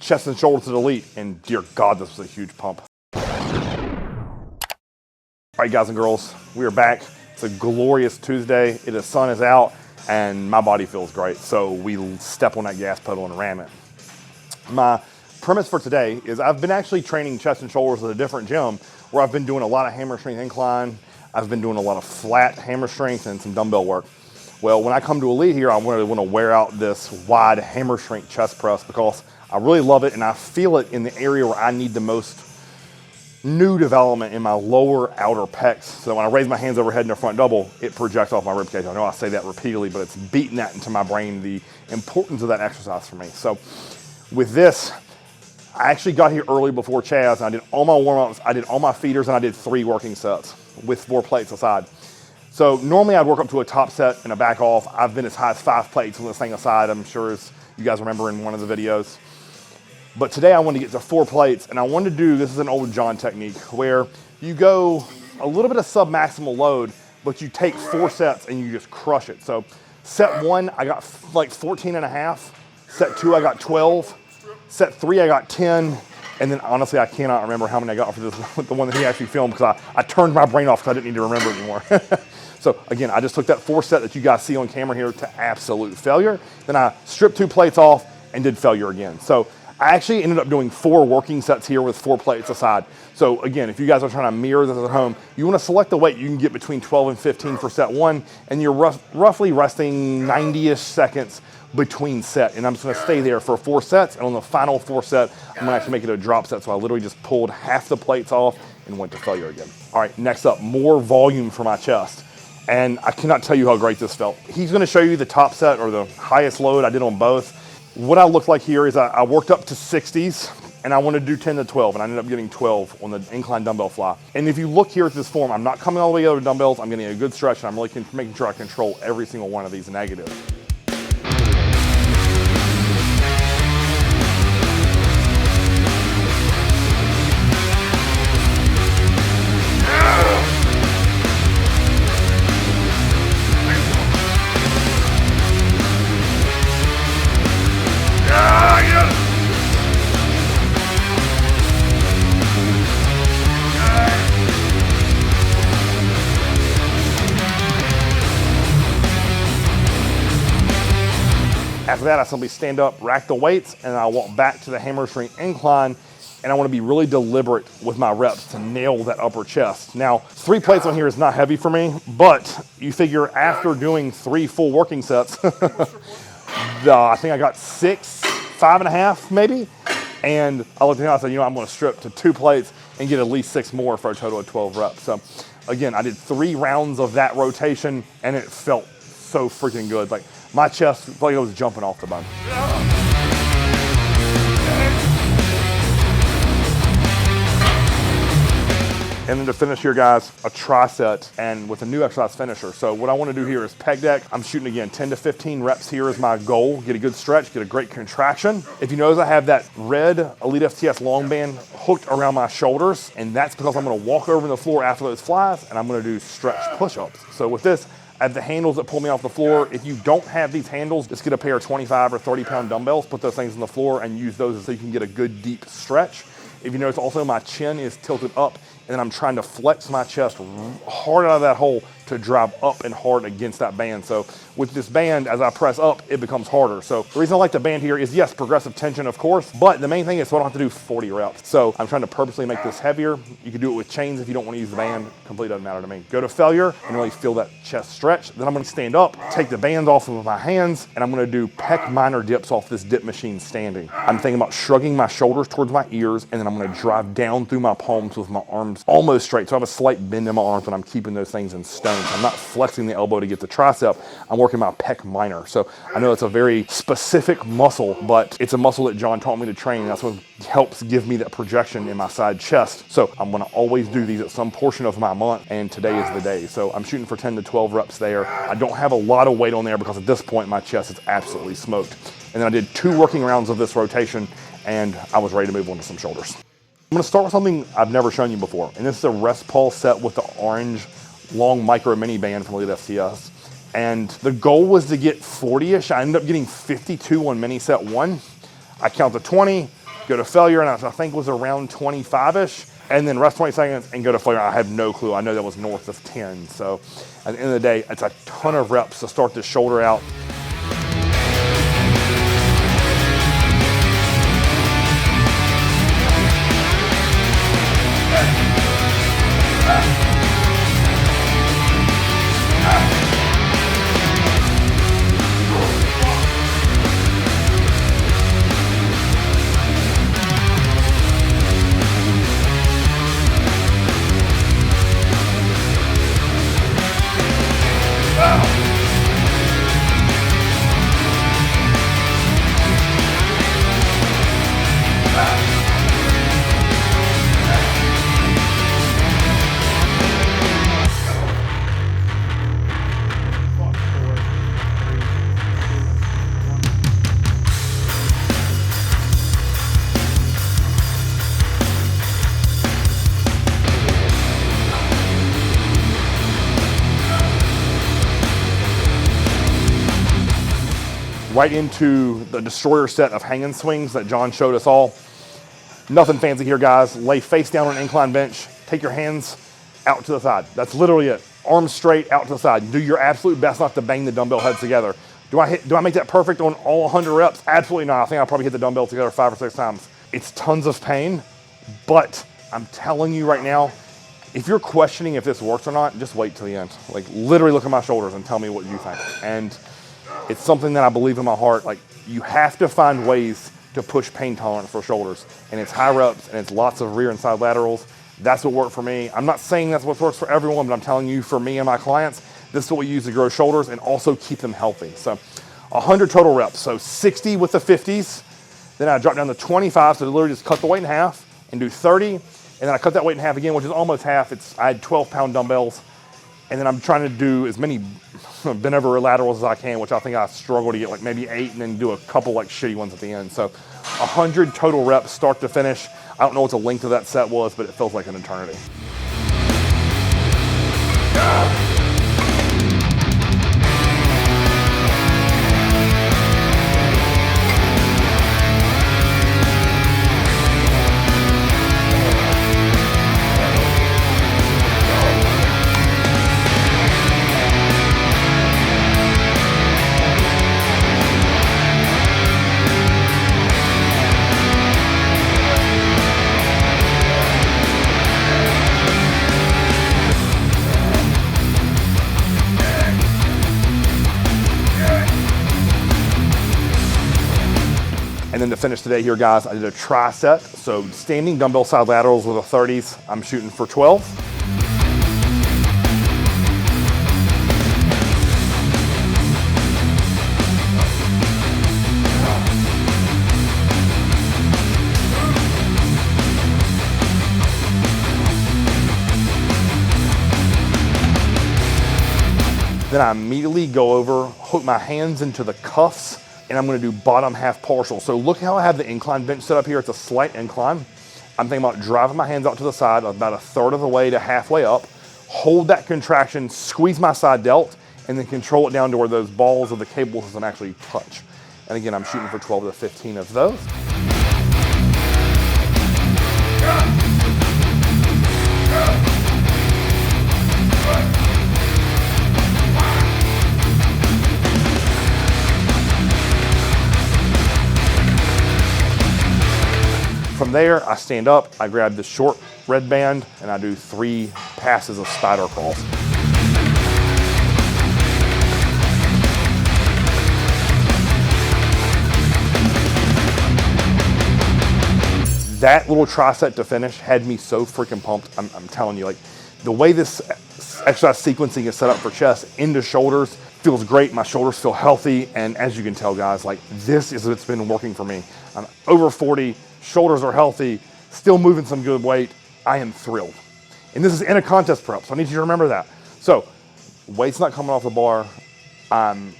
chest and shoulders at Elite, and dear God, this was a huge pump. All right, guys and girls, we are back. It's a glorious Tuesday. The sun is out, and my body feels great, so we step on that gas pedal and ram it. My premise for today is I've been actually training chest and shoulders at a different gym where I've been doing a lot of hammer strength incline. I've been doing a lot of flat hammer strength and some dumbbell work. Well, when I come to Elite here, I want to wear out this wide hammer strength chest press because I really love it and I feel it in the area where I need the most new development in my lower outer pecs. So when I raise my hands overhead in the front double, it projects off my rib cage. I know I say that repeatedly, but it's beating that into my brain, the importance of that exercise for me. So with this, I actually got here early before Chaz, and I did all my warm-ups, I did all my feeders, and I did 3 working sets with 4 plates aside. So normally I'd work up to a top set and a back off. I've been as high as 5 plates on this thing aside, I'm sure as you guys remember in one of the videos. But today I wanted to get to 4 plates, and I wanted to do, this is an old John technique, where you go a little bit of sub-maximal load, but you take 4 sets and you just crush it. So set 1, I got like 14 and a half. Set 2, I got 12. Set 3, I got 10, and then honestly, I cannot remember how many I got for this, the one that he actually filmed, because I turned my brain off because I didn't need to remember anymore. So again, I just took that 4 set that you guys see on camera here to absolute failure. Then I stripped 2 plates off and did failure again. So I actually ended up doing 4 working sets here with 4 plates aside. So again, if you guys are trying to mirror this at home, you want to select the weight you can get between 12 and 15 for set 1, and you're roughly resting 90-ish seconds between set, and I'm just gonna stay there for 4 sets, and on the final 4 set, I'm gonna actually make it a drop set, so I literally just pulled half the plates off and went to failure again. All right, next up, more volume for my chest, and I cannot tell you how great this felt. He's gonna show you the top set, or the highest load I did on both. What I look like here is I worked up to 60s, and I wanted to do 10 to 12, and I ended up getting 12 on the incline dumbbell fly. And if you look here at this form, I'm not coming all the way over to dumbbells, I'm getting a good stretch, and I'm really making sure I control every single one of these negatives. After that, I simply stand up, rack the weights, and I walk back to the hammer strength incline, and I want to be really deliberate with my reps to nail that upper chest. Now, 3 plates on here is not heavy for me, but you figure after doing 3 full working sets, I think I got 6, 5.5 maybe, and I looked at him and I said, you know, I'm going to strip to 2 plates and get at least 6 more for a total of 12 reps. So again, I did 3 rounds of that rotation, and it felt so freaking good. Like, my chest felt like it was jumping off the bone. And then to finish here, guys, a tricep, and with a new exercise finisher. So what I want to do here is peg deck. I'm shooting again 10 to 15 reps here is my goal. Get a good stretch, get a great contraction. If you notice, I have that red Elite FTS long band hooked around my shoulders, and that's because I'm going to walk over the floor after those flies, and I'm going to do stretch push-ups. So with this, I have the handles that pull me off the floor. If you don't have these handles, just get a pair of 25 or 30 pound dumbbells, put those things on the floor and use those so you can get a good deep stretch. If you notice also, my chin is tilted up, and then I'm trying to flex my chest hard out of that hole to drive up and hard against that band. So with this band, as I press up, it becomes harder. So the reason I like the band here is, yes, progressive tension, of course, but the main thing is so I don't have to do 40 reps. So I'm trying to purposely make this heavier. You can do it with chains if you don't want to use the band. Completely doesn't matter to me. Go to failure and really feel that chest stretch. Then I'm going to stand up, take the bands off of my hands, and I'm going to do pec minor dips off this dip machine standing. I'm thinking about shrugging my shoulders towards my ears, and then I'm going to drive down through my palms with my arms almost straight. So I have a slight bend in my arms, but I'm keeping those things in stone. So I'm not flexing the elbow to get the tricep. I'm working my pec minor. So I know it's a very specific muscle, but it's a muscle that John taught me to train. That's what helps give me that projection in my side chest. So I'm going to always do these at some portion of my month, and today is the day. So I'm shooting for 10 to 12 reps there. I don't have a lot of weight on there because at this point my chest is absolutely smoked. And then I did 2 working rounds of this rotation, and I was ready to move on to some shoulders. I'm going to start with something I've never shown you before, and this is a rest pulse set with the orange long micro mini band from Elite FTS. And the goal was to get 40-ish. I ended up getting 52 on mini set 1. I count to 20, go to failure, and I think was around 25-ish, and then rest 20 seconds and go to failure. I have no clue. I know that was north of 10. So at the end of the day, it's a ton of reps to start this shoulder out. Right into the destroyer set of hanging swings that John showed us all. Nothing fancy here, guys. Lay face down on an incline bench. Take your hands out to the side. That's literally it. Arms straight out to the side. Do your absolute best not to bang the dumbbell heads together. Do I make that perfect on all 100 reps? Absolutely not. I think I'll probably hit the dumbbell together 5 or 6 times. It's tons of pain, but I'm telling you right now, if you're questioning if this works or not, just wait till the end. Like, literally look at my shoulders and tell me what you think. And it's something that I believe in my heart. Like, you have to find ways to push pain tolerance for shoulders. And it's high reps and it's lots of rear and side laterals. That's what worked for me. I'm not saying that's what works for everyone, but I'm telling you, for me and my clients, this is what we use to grow shoulders and also keep them healthy. So 100 total reps. So 60 with the 50s. Then I drop down to 25. So literally just cut the weight in half and do 30. And then I cut that weight in half again, which is almost half. I had 12-pound dumbbells. And then I'm trying to do as many bent over laterals as I can, which I think I struggle to get like maybe 8, and then do a couple like shitty ones at the end. So 100 total reps, start to finish. I don't know what the length of that set was, but it feels like an eternity. And then to finish today here, guys, I did a tricep. So standing dumbbell side laterals with the 30s. I'm shooting for 12. Then I immediately go over, hook my hands into the cuffs, and I'm gonna do bottom half partial. So look how I have the incline bench set up here. It's a slight incline. I'm thinking about driving my hands out to the side about 1/3 of the way to halfway up, hold that contraction, squeeze my side delt, and then control it down to where those balls of the cable system actually touch. And again, I'm shooting for 12 to 15 of those. From there, I stand up, I grab the short red band, and I do 3 passes of spider crawls. That little tricep to finish had me so freaking pumped. I'm telling you, like, the way this exercise sequencing is set up for chest into shoulders feels great. My shoulders feel healthy, and as you can tell, guys, like, this is what's been working for me. I'm over 40. Shoulders are healthy, still moving some good weight. I am thrilled. And this is in a contest prep, so I need you to remember that. So, weight's not coming off the bar. I'm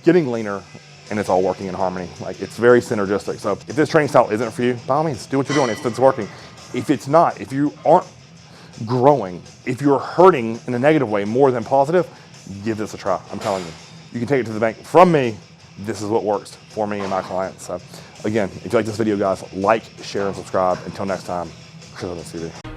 getting leaner, and it's all working in harmony. Like, it's very synergistic. So if this training style isn't for you, by all means, do what you're doing. It's working. If it's not, if you aren't growing, if you're hurting in a negative way more than positive, give this a try. I'm telling you. You can take it to the bank from me. this is what works for me and my clients. So again, if you like this video, guys, like, share, and subscribe. Until next time, Chris on the TV.